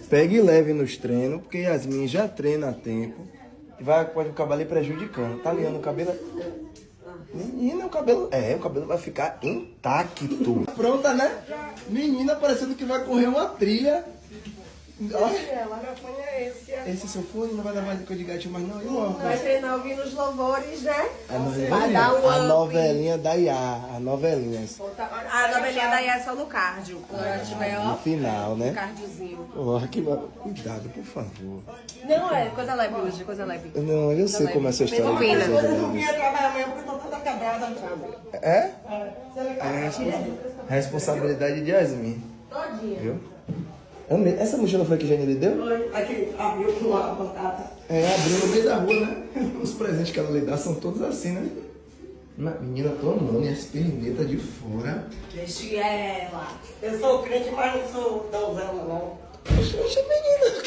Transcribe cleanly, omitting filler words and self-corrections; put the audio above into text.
Pegue e leve nos treinos, porque Yasmin já treina a tempo. E pode acabar ali prejudicando. Tá alinhando o cabelo? Menina, o cabelo vai ficar intacto. Pronta, né? Menina, parecendo que vai correr uma trilha. Esse seu fone não vai dar mais de gatinho mais não. Vai treinar ouvindo os louvores, né? Vai dar a novelinha da Iá. A novelinha. A novelinha da Iá é só no cardio. Quando tiver, No final, né? cardiozinho. Cuidado, por favor. Não, é coisa leve hoje, coisa leve. Não, eu sei como é essa história. Pena. Eu não vinha trabalhar amanhã porque eu tô toda quebrada, sabe? É? A responsabilidade de Yasmin. Todinha. Viu? Essa mochila foi que a Jane lhe deu? Aqui, abriu com a bancada. Abriu no meio da rua, né? Os presentes que ela lhe dá são todos assim, né? Menina, tô amando e as pernetas de fora. Deixe ela. Eu sou crente, mas não sou donzela, não. Poxa, menina,